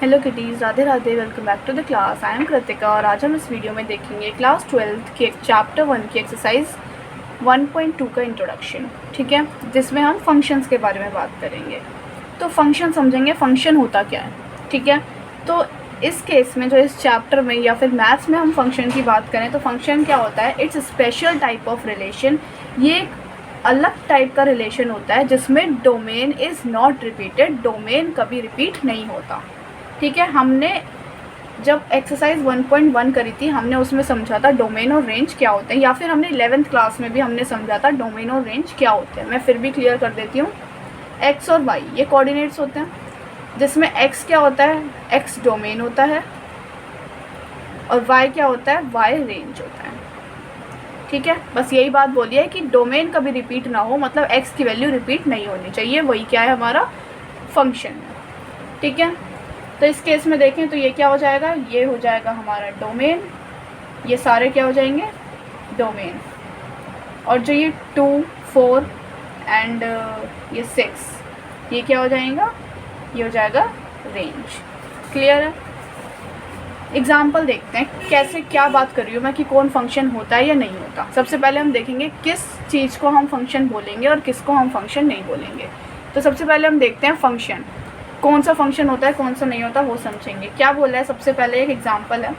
Hello kitties, Radhe Radhe. Welcome back to the class. I am Kritika और आज हम इस वीडियो में देखेंगे क्लास 12th की चैप्टर 1 की एक्सरसाइज 1.2 का इंट्रोडक्शन, ठीक है, जिसमें हम फंक्शंस के बारे में बात करेंगे। तो फंक्शन समझेंगे, फंक्शन होता क्या है, ठीक है। तो इस केस में जो इस चैप्टर में या फिर मैथ्स में हम फंक्शन की बात करें तो फंक्शन क्या होता है, it's special type of relation. ये एक अलग टाइप का रिलेशन होता है जिसमें domain is not repeated, domain कभी रिपीट नहीं होता, ठीक है। हमने जब एक्सरसाइज 1.1 करी थी हमने उसमें समझा था डोमेन और रेंज क्या होते हैं, या फिर हमने 11th क्लास में भी हमने समझा था डोमेन और रेंज क्या होते हैं। मैं फिर भी क्लियर कर देती हूँ। एक्स और वाई ये कोऑर्डिनेट्स होते हैं, जिसमें एक्स क्या होता है, एक्स डोमेन होता है, और वाई क्या होता है, वाई रेंज होता है, ठीक है। बस यही बात बोली है कि डोमेन कभी रिपीट ना हो, मतलब एक्स की वैल्यू रिपीट नहीं होनी चाहिए, वही क्या है, हमारा फंक्शन है, ठीक है। तो इस केस में देखें तो ये क्या हो जाएगा, ये हो जाएगा हमारा डोमेन, ये सारे क्या हो जाएंगे, डोमेन। और जो ये 2, 4 एंड ये 6 ये क्या हो जाएगा, ये हो जाएगा रेंज। क्लियर है। एग्जाम्पल देखते हैं कैसे, क्या बात कर रही हूँ मैं कि कौन फंक्शन होता है या नहीं होता। सबसे पहले हम देखेंगे किस चीज़ को हम फंक्शन बोलेंगे और किसको हम फंक्शन नहीं बोलेंगे। तो सबसे पहले हम देखते हैं फंक्शन, कौन सा फंक्शन होता है कौन सा नहीं होता वो समझेंगे। क्या बोला है, सबसे पहले एक एग्जांपल है।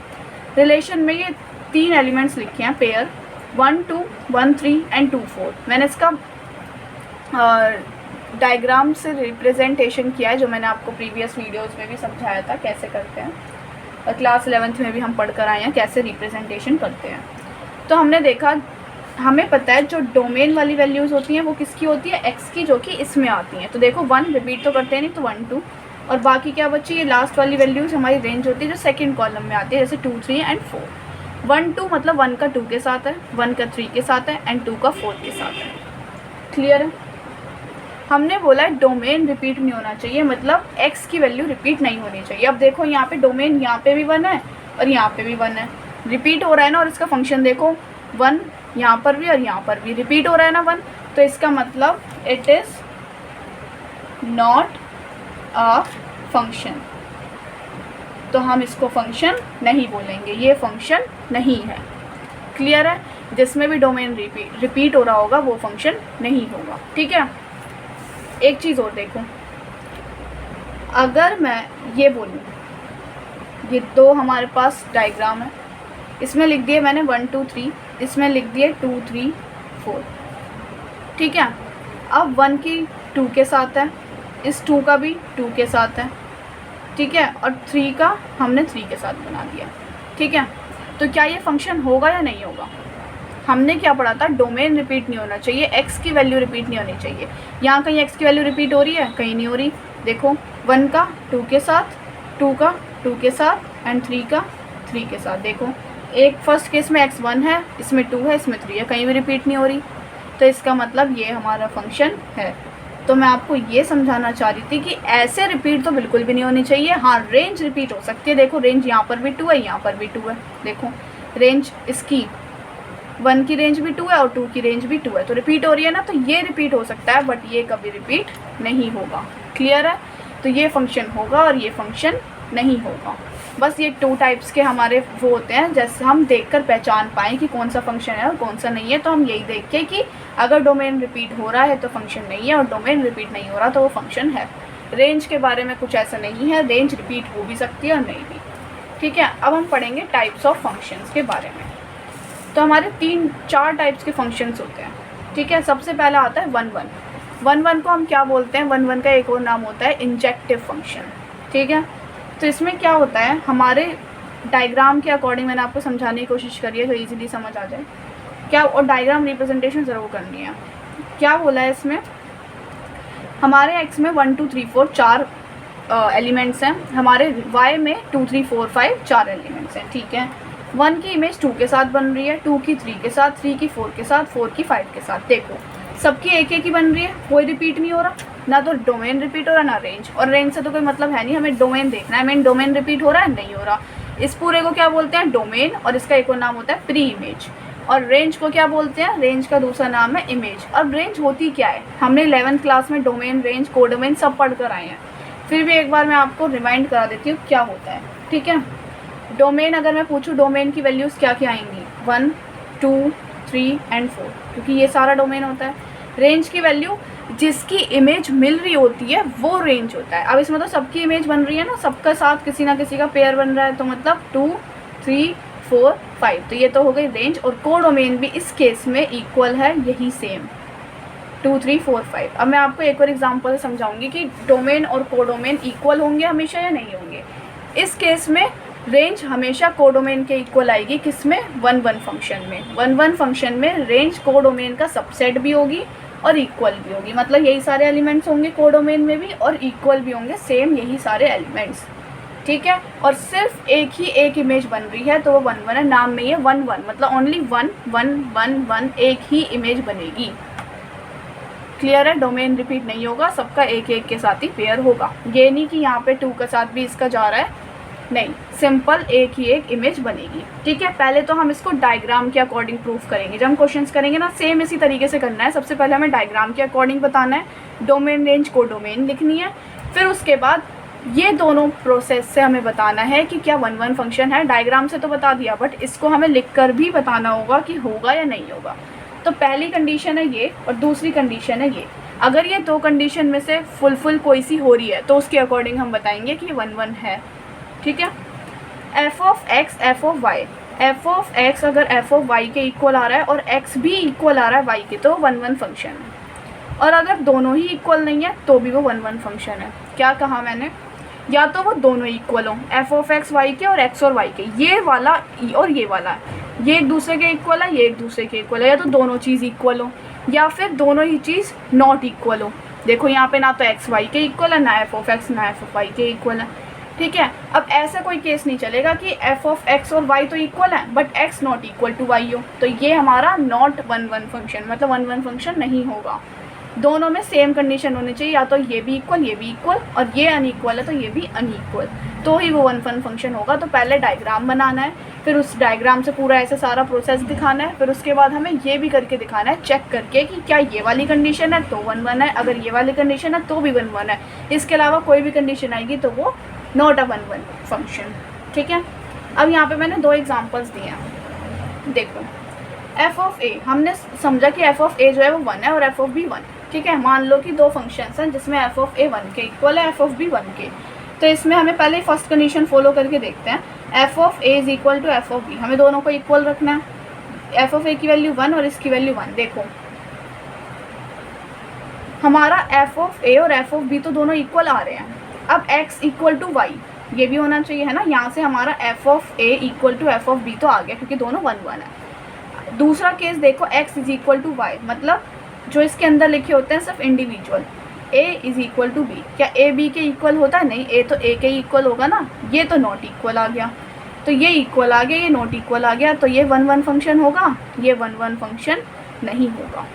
रिलेशन में ये 3 एलिमेंट्स लिखे हैं, पेयर 1 2 1 3 एंड 2 4। मैंने इसका डायग्राम से रिप्रेजेंटेशन किया है, जो मैंने आपको प्रीवियस वीडियोस में भी समझाया था कैसे करते हैं, और क्लास 11th में भी हम पढ़ कर आए हैं कैसे रिप्रेजेंटेशन करते हैं। तो हमने देखा, हमें पता है जो डोमेन वाली वैल्यूज़ होती हैं वो किसकी होती है, एक्स की, जो कि इसमें आती हैं। तो देखो 1 रिपीट तो करते हैं नहीं, तो 1 2, और बाकी क्या बची, ये लास्ट वाली वैल्यूज़ हमारी रेंज होती है जो सेकंड कॉलम में आती है, जैसे 2 3 एंड 4। 1 2 मतलब 1 का 2 के साथ है, 1 का 3 के साथ है एंड 2 का 4 के साथ है। क्लियर है। हमने बोला है डोमेन रिपीट नहीं होना चाहिए, मतलब एक्स की वैल्यू रिपीट नहीं होनी चाहिए। अब देखो यहाँ पे डोमेन यहाँ पे भी 1 है और यहाँ पे भी 1 है, रिपीट हो रहा है ना। और इसका फंक्शन देखो 1 यहाँ पर भी और यहाँ पर भी रिपीट हो रहा है ना 1, तो इसका मतलब it is not a function, तो हम इसको फंक्शन नहीं बोलेंगे, ये फंक्शन नहीं है। क्लियर है। जिसमें भी डोमेन रिपीट हो रहा होगा वो फंक्शन नहीं होगा, ठीक है। एक चीज़ और देखो, अगर मैं ये बोलूँ, ये 2 हमारे पास डायग्राम है, इसमें लिख दिए मैंने 1 2 3, इसमें लिख दिए 2 3 4, ठीक है। अब 1 की 2 के साथ है, इस 2 का भी 2 के साथ है, ठीक है, और 3 का हमने 3 के साथ बना दिया, ठीक है। तो क्या ये फंक्शन होगा या नहीं होगा। हमने क्या पढ़ा था, डोमेन रिपीट नहीं होना चाहिए, एक्स की वैल्यू रिपीट नहीं होनी चाहिए। यहाँ कहीं एक्स की वैल्यू रिपीट हो रही है, कहीं नहीं हो रही। देखो 1 का 2 के साथ, 2 का 2 के साथ एंड 3 का 3 के साथ। देखो एक फर्स्ट केस में x 1 है, इसमें 2 है, इसमें 3 है, कहीं भी रिपीट नहीं हो रही, तो इसका मतलब ये हमारा फंक्शन है। तो मैं आपको ये समझाना चाह रही थी कि ऐसे रिपीट तो बिल्कुल भी नहीं होनी चाहिए। हाँ, रेंज रिपीट हो सकती है। देखो रेंज यहाँ पर भी 2 है, यहाँ पर भी 2 है। देखो रेंज इसकी 1 की रेंज भी 2 है और 2 की रेंज भी 2 है, तो रिपीट हो रही है ना, तो ये रिपीट हो सकता है, बट ये कभी रिपीट नहीं होगा। क्लियर है। तो ये फंक्शन होगा और ये फंक्शन नहीं होगा। बस ये 2 टाइप्स के हमारे वो होते हैं, जैसे हम देखकर पहचान पाएँ कि कौन सा फंक्शन है और कौन सा नहीं है। तो हम यही देख के कि अगर डोमेन रिपीट हो रहा है तो फंक्शन नहीं है, और डोमेन रिपीट नहीं हो रहा तो वो फंक्शन है। रेंज के बारे में कुछ ऐसा नहीं है, रेंज रिपीट हो भी सकती है और नहीं भी, ठीक है। अब हम पढ़ेंगे टाइप्स ऑफ फंक्शंस के बारे में। तो हमारे 3-4 टाइप्स के फंक्शंस होते हैं, ठीक है। सबसे पहला आता है 1 1। 1 1 को हम क्या बोलते हैं, 1 1 का एक और नाम होता है इंजेक्टिव फंक्शन, ठीक है। तो इसमें क्या होता है, हमारे डायग्राम के अकॉर्डिंग मैंने आपको समझाने की कोशिश करी है जो इजीली समझ आ जाए क्या, और डायग्राम रिप्रेजेंटेशन ज़रूर करनी है। क्या बोला है इसमें, हमारे एक्स में 1 2 3 4 4 एलिमेंट्स हैं, हमारे वाई में 2 3 4 5 4 एलिमेंट्स हैं, ठीक है। 1 की इमेज 2 के साथ बन रही है, 2 की 3 के साथ, 3 की 4 के साथ, 4 की 5 के साथ। देखो सबकी एक एक ही बन रही है, कोई रिपीट नहीं हो रहा, ना तो डोमेन रिपीट हो रहा ना रेंज। और रेंज से तो कोई मतलब है नहीं, हमें डोमेन देखना है, हमें डोमेन रिपीट हो रहा है नहीं हो रहा। इस पूरे को क्या बोलते हैं, डोमेन, और इसका एक और नाम होता है प्री इमेज। और रेंज को क्या बोलते हैं, रेंज का दूसरा नाम है इमेज। और रेंज होती क्या है, हमने 11th क्लास में डोमेन, रेंज, कोडोमेन सब पढ़ कर आए हैं। फिर भी एक बार मैं आपको रिमाइंड करा देती हूँ क्या होता है, ठीक है। डोमेन अगर मैं पूछूँ, डोमेन की वैल्यूज़ क्या क्या आएंगी, 1 2 3 एंड 4, क्योंकि ये सारा डोमेन होता है। रेंज की वैल्यू जिसकी इमेज मिल रही होती है वो रेंज होता है। अब इसमें तो सबकी इमेज बन रही है ना, सबका साथ किसी ना किसी का पेयर बन रहा है, तो मतलब 2 3 4 5, तो ये तो हो गई रेंज। और कोडोमेन भी इस केस में इक्वल है, यही सेम 2 3 4 5। अब मैं आपको एक और एग्जांपल समझाऊंगी कि डोमेन और कोडोमेन इक्वल होंगे हमेशा या नहीं होंगे। इस केस में रेंज हमेशा कोडोमेन के इक्वल आएगी, किसमें, 1 1 फंक्शन में। 1 1 फंक्शन में रेंज कोडोमेन का सबसेट भी होगी और इक्वल भी होगी, मतलब यही सारे एलिमेंट्स होंगे कोडोमेन में भी और इक्वल भी होंगे, सेम यही सारे एलिमेंट्स, ठीक है। और सिर्फ एक इमेज बन रही है तो वो 1 1 है, नाम में ये 1 1, मतलब ओनली 1 1 1 1 एक ही इमेज बनेगी। क्लियर है, डोमेन रिपीट नहीं होगा, सबका एक एक के साथ ही पेयर होगा। ये नहीं कि यहाँ पे 2 के साथ भी इसका जा रहा है, नहीं, सिंपल एक ही एक इमेज बनेगी, ठीक है। पहले तो हम इसको डायग्राम के अकॉर्डिंग प्रूफ करेंगे। जब हम क्वेश्चंस करेंगे ना, सेम इसी तरीके से करना है। सबसे पहले हमें डायग्राम के अकॉर्डिंग बताना है, डोमेन रेंज को डोमेन लिखनी है, फिर उसके बाद ये दोनों प्रोसेस से हमें बताना है कि क्या 1 1 फंक्शन है। डायग्राम से तो बता दिया, बट इसको हमें लिख कर भी बताना होगा कि होगा या नहीं होगा। तो पहली कंडीशन है ये और दूसरी कंडीशन है ये। अगर ये दो कंडीशन में से फुलफिल कोई सी हो रही है तो उसके अकॉर्डिंग हम बताएंगे कि 1 1 है, ठीक है। F of x f of y, f of x अगर एफ ऑफ वाई के इक्वल आ रहा है और एक्स भी इक्वल आ रहा है वाई के, तो 1 1 फंक्शन है। और अगर दोनों ही इक्वल नहीं है तो भी वो 1 1 फंक्शन है। क्या कहा मैंने, या तो वो दोनों इक्वल हों, एफ ऑफ एक्स वाई के और एक्स और वाई के, ये वाला और ये वाला, ये एक दूसरे के इक्वल है, ये एक दूसरे के इक्वल है, या तो दोनों चीज़ इक्वल हो या फिर दोनों ही चीज़ नॉट इक्वल हो। देखो यहाँ पे ना तो एक्स वाई के इक्वल है, ना एफ ऑफ एक्स ना एफ ऑफ वाई के इक्वल है, ठीक है। अब ऐसा कोई केस नहीं चलेगा कि एफ ऑफ एक्स और वाई तो इक्वल है but x not equal to y हो, तो ये हमारा नॉट 1 1 फंक्शन, मतलब 1 1 फंक्शन नहीं होगा। दोनों में सेम कंडीशन होनी चाहिए, या तो ये भी इक्वल और ये अनइक्वल है तो ये भी अनइक्वल, तो ही वो 1 1 फंक्शन होगा। तो पहले डायग्राम बनाना है, फिर उस डायग्राम से पूरा ऐसे सारा प्रोसेस दिखाना है, फिर उसके बाद हमें ये भी करके दिखाना है, चेक करके कि क्या ये वाली कंडीशन है तो 1 1 है, अगर ये वाली कंडीशन है तो भी 1 1 है, इसके अलावा कोई भी कंडीशन आएगी तो वो नॉट अ 1 1 फंक्शन, ठीक है। अब यहाँ पे मैंने 2 एग्जांपल्स दिए हैं, देखो। एफ ऑफ ए, हमने समझा कि एफ ऑफ ए जो है वो 1 है और एफ ऑफ बी 1, ठीक है। मान लो कि 2 फंक्शंस हैं जिसमें एफ ऑफ ए 1 के इक्वल है, एफ ऑफ बी 1 के, तो इसमें हमें पहले फर्स्ट कंडीशन फॉलो करके देखते हैं। F of a is equal to f of b, हमें दोनों को इक्वल रखना है। एफ ऑफ ए की वैल्यू 1 और इसकी वैल्यू 1, देखो हमारा एफ ऑफ ए और एफ ऑफ बी तो दोनों इक्वल आ रहे हैं। अब x इक्वल टू वाई, ये भी होना चाहिए है ना, यहाँ से हमारा f of a equal to f of b तो आ गया क्योंकि दोनों 1 1 है। दूसरा केस देखो, x is equal to y, मतलब जो इसके अंदर लिखे होते हैं सिर्फ individual, a is equal to b, क्या a b के इक्वल होता है, नहीं, a तो a के इक्वल होगा ना, ये तो नॉट इक्वल आ गया, तो ये इक्वल आ गया, ये नॉट इक्वल आ गया, तो ये 1 1 फंक्शन होगा, ये 1 1 फंक्शन नहीं होगा,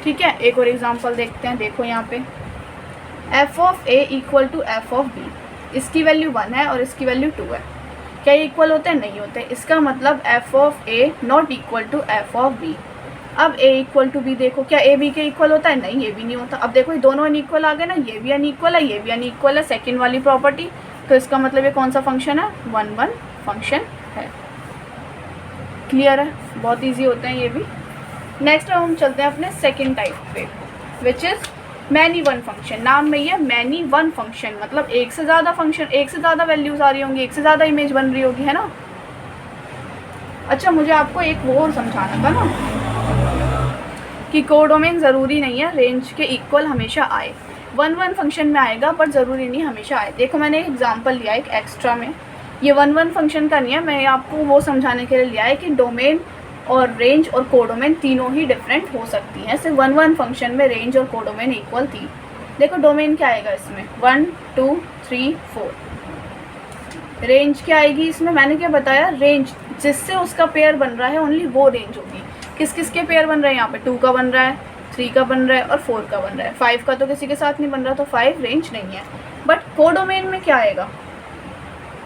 ठीक है। एक और एग्जांपल देखते हैं, देखो यहाँ पे f of a equal to f of b, इसकी वैल्यू 1 है और इसकी वैल्यू 2 है, क्या ये इक्वल होते हैं, नहीं होते, इसका मतलब f of a not equal to f of b. अब a इक्वल टू बी, देखो क्या a b के इक्वल होता है, नहीं, ये भी नहीं होता। अब देखो ये दोनों अनइक्वल आ गए ना, ये भी अनइक्वल है, ये भी अनइक्वल है, सेकंड वाली प्रॉपर्टी, तो इसका मतलब ये कौन सा फंक्शन है, 1 1 फंक्शन है। क्लियर है, बहुत ईजी होते हैं ये भी। नेक्स्ट अब हम चलते हैं अपने सेकेंड टाइप पे, which is many one function. नाम में ये मैनी वन फंक्शन, मतलब एक से ज़्यादा फंक्शन, एक से ज़्यादा वैल्यूज़ आ रही होंगी, एक से ज़्यादा इमेज बन रही होगी, है ना। अच्छा, मुझे आपको एक वो और समझाना था ना कि कोडोमेन ज़रूरी नहीं है रेंज के इक्वल हमेशा आए, 1 1 फंक्शन में आएगा पर ज़रूरी नहीं हमेशा आए। देखो मैंने एक एग्जांपल लिया एक एक्स्ट्रा में, ये 1 1 फंक्शन का नहीं है, मैं आपको वो समझाने के लिए लिया है कि डोमेन और रेंज और कोडोमेन तीनों ही डिफरेंट हो सकती हैं। सिर्फ 1 1 फंक्शन में रेंज और कोडोमेन इक्वल थी। देखो डोमेन क्या आएगा इसमें, 1 2 3 4। रेंज क्या आएगी इसमें, मैंने क्या बताया, रेंज जिससे उसका पेयर बन रहा है ओनली वो रेंज होगी। किस किस के पेयर बन रहे हैं यहाँ पे, 2 का बन रहा है, 3 का बन रहा है और 4 का बन रहा है। 5 का तो किसी के साथ नहीं बन रहा, तो 5 रेंज नहीं है। बट कोडोमेन में क्या आएगा,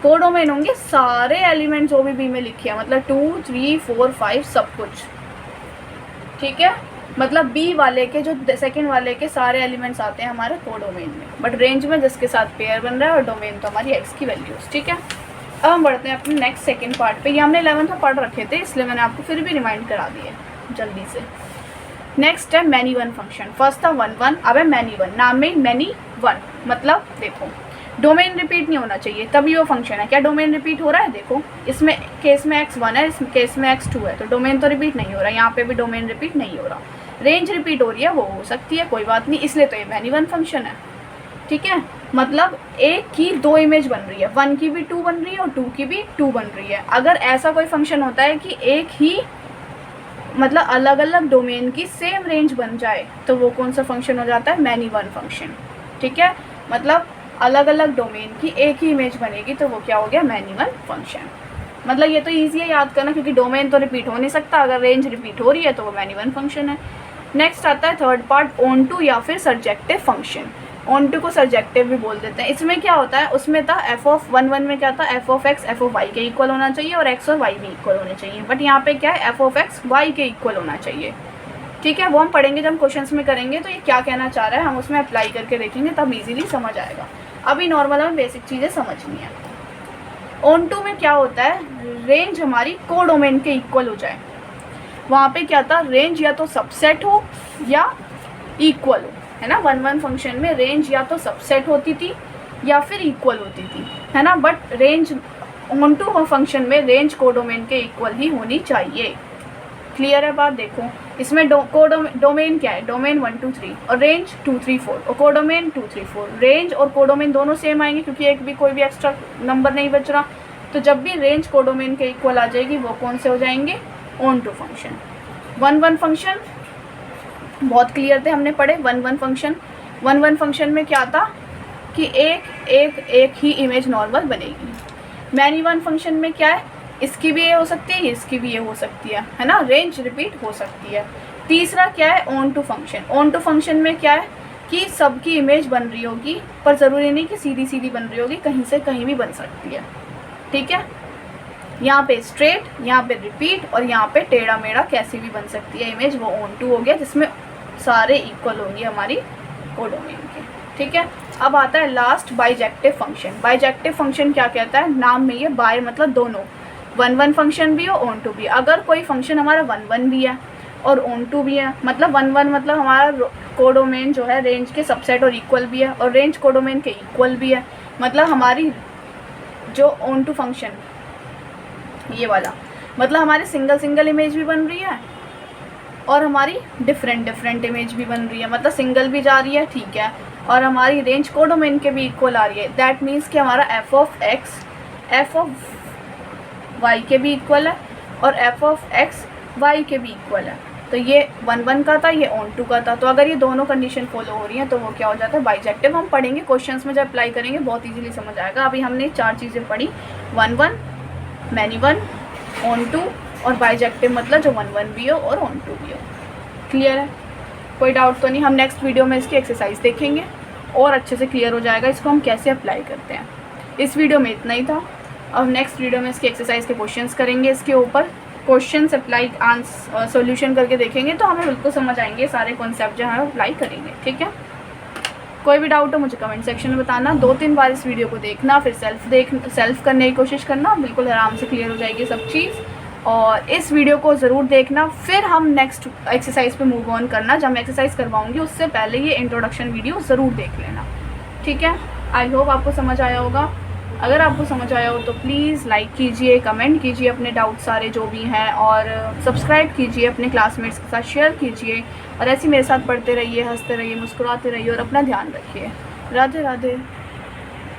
कोडोमेन होंगे सारे एलिमेंट जो भी बी में लिखे हैं, मतलब 2 3 4 5 सब कुछ, ठीक है। मतलब बी वाले के जो सेकंड वाले के सारे एलिमेंट्स आते हैं हमारे कोडोमेन में, बट रेंज में जिसके साथ पेयर बन रहा है, और डोमेन तो हमारी एक्स की वैल्यूज़। ठीक है, अब हम बढ़ते हैं अपने नेक्स्ट सेकंड पार्ट पे। ये हमने 11th में पढ़ रखे थे, इसलिए मैंने आपको फिर भी रिमाइंड करा दिए जल्दी से। नेक्स्ट है मैनी वन फंक्शन। फर्स्ट था 1 1, अब है मैनी वन। नाम में मैनी वन मतलब देखो डोमेन रिपीट नहीं होना चाहिए तभी वो फंक्शन है। क्या डोमेन रिपीट हो रहा है? देखो इसमें केस में x1 है, इस केस में x2 है, तो डोमेन तो रिपीट नहीं हो रहा। यहाँ पे भी डोमेन रिपीट नहीं हो रहा। रेंज रिपीट हो रही है, वो हो सकती है, कोई बात नहीं, इसलिए तो ये मैनी वन फंक्शन है। ठीक है, मतलब एक की दो इमेज बन रही है, 1 की भी 2 बन रही है और 2 की भी 2 बन रही है। अगर ऐसा कोई फंक्शन होता है कि एक ही मतलब अलग अलग डोमेन की सेम रेंज बन जाए तो वो कौन सा फंक्शन हो जाता है? Many one function. ठीक है, मतलब अलग अलग डोमेन की एक ही इमेज बनेगी तो वो क्या हो गया? Many one function. मतलब ये तो ईजी है याद करना, क्योंकि डोमेन तो रिपीट हो नहीं सकता, अगर रेंज रिपीट हो रही है तो वो मैनी वन फंक्शन है। नेक्स्ट आता है थर्ड पार्ट, ऑन टू या फिर सर्जेक्टिव फंक्शन। ऑन टू को सर्जेक्टिव भी बोल देते हैं। इसमें क्या होता है, उसमें था एफ ऑफ 1 1 में क्या था, f of x f of y के इक्वल होना चाहिए और एक्स और वाई भी इक्वल होने चाहिए, बट यहाँ पे क्या है, एफ ऑफ एक्स वाई के इक्वल होना चाहिए। ठीक है, वो हम पढ़ेंगे जब हम क्वेश्चंस में करेंगे, तो ये क्या कहना चाह रहा है हम उसमें अप्लाई करके देखेंगे, तब इजीली समझ आएगा। अभी नॉर्मल हमें बेसिक चीज़ें समझनी है। ऑन टू में क्या होता है, रेंज हमारी कोडोमेन के इक्वल हो जाए। वहाँ पे क्या था, रेंज या तो सबसेट हो या इक्वल हो, है ना। 1 1 फंक्शन में रेंज या तो सबसेट होती थी या फिर इक्वल होती थी, है ना, but range onto function में रेंज कोडोमेन के इक्वल ही होनी चाहिए। क्लियर है बात? देखो इसमें डोमेन क्या है, डोमेन 1 2 3 और रेंज 2 3 4 और कोडोमेन 2 3 4। रेंज और कोडोमेन दोनों सेम आएंगे क्योंकि एक भी कोई भी एक्स्ट्रा नंबर नहीं बच रहा। तो जब भी रेंज कोडोमेन के इक्वल आ जाएगी वो कौन से हो जाएंगे? Onto function. 1 1 फंक्शन बहुत क्लियर थे, हमने पढ़े 1 1 फंक्शन। 1 1 फंक्शन में क्या था कि एक ही इमेज नॉर्मल बनेगी। मैनी वन फंक्शन में क्या है, इसकी भी ये हो सकती है, इसकी भी ये हो सकती है ना, रेंज रिपीट हो सकती है। तीसरा क्या है, onto function. Onto function में क्या है कि सबकी इमेज बन रही होगी, पर ज़रूरी नहीं कि सीधी सीधी बन रही होगी, कहीं से कहीं भी बन सकती है। ठीक है, यहाँ पे स्ट्रेट, यहाँ पे रिपीट और यहाँ पे टेढ़ा मेढ़ा कैसी भी बन सकती है इमेज, वो ऑन टू हो गया, जिसमें सारे इक्वल होंगी हमारी कोडोमेन के। ठीक है, अब आता है last bijective function. Bijective function क्या कहता है, नाम में ये बाय मतलब दोनों, 1 1 फंक्शन भी और ऑन टू भी। अगर कोई फंक्शन हमारा 1 1 भी है और ऑन टू भी है, मतलब 1 1 मतलब हमारा कोडोमेन जो है रेंज के सबसेट और इक्वल भी है, और रेंज कोडोमेन के इक्वल भी है, मतलब हमारी जो ऑन टू फंक्शन ये वाला, मतलब हमारी सिंगल इमेज भी बन रही है और हमारी डिफरेंट इमेज भी बन रही है, मतलब सिंगल भी जा रही है, ठीक है, और हमारी रेंज कोडोमेन के भी इक्वल आ रही है। दैट मीन्स कि हमारा f of x f of y के भी इक्वल है और एफ ऑफ एक्स वाई के भी इक्वल है। तो ये 1 1 का था, ये ऑन टू का था। तो अगर ये दोनों कंडीशन फॉलो हो रही हैं तो वो क्या हो जाता है, बाइजेक्टिव। हम पढ़ेंगे क्वेश्चंस में, जब अप्लाई करेंगे बहुत इजीली समझ आएगा। अभी हमने 4 चीज़ें पढ़ी, 1 1, मैनी वन, ऑन टू और बाइजेक्टिव, मतलब जो 1 1 भी हो और ऑन टू भी हो। क्लियर है? कोई डाउट तो नहीं। हम नेक्स्ट वीडियो में इसकी एक्सरसाइज देखेंगे और अच्छे से क्लियर हो जाएगा इसको हम कैसे अप्लाई करते हैं। इस वीडियो में इतना ही था। अब नेक्स्ट वीडियो में इसकी एक्सरसाइज के क्वेश्चंस करेंगे, इसके ऊपर क्वेश्चंस अप्लाई सॉल्यूशन करके देखेंगे, तो हमें बिल्कुल समझ आएंगे सारे कॉन्सेप्ट जो है अप्लाई करेंगे। ठीक है, कोई भी डाउट हो मुझे कमेंट सेक्शन में बताना। 2-3 बार इस वीडियो को देखना, फिर सेल्फ करने की कोशिश करना, बिल्कुल आराम से क्लियर हो जाएगी सब चीज़। और इस वीडियो को ज़रूर देखना, फिर हम नेक्स्ट एक्सरसाइज पे मूव ऑन करना। जब मैं एक्सरसाइज करवाऊँगी उससे पहले ये इंट्रोडक्शन वीडियो ज़रूर देख लेना। ठीक है, आई होप आपको समझ आया होगा। अगर आपको समझ आया हो तो प्लीज़ लाइक कीजिए, कमेंट कीजिए अपने डाउट सारे जो भी हैं, और सब्सक्राइब कीजिए, अपने क्लासमेट्स के साथ शेयर कीजिए, और ऐसे मेरे साथ पढ़ते रहिए, हंसते रहिए, मुस्कुराते रहिए और अपना ध्यान रखिए। राधे राधे।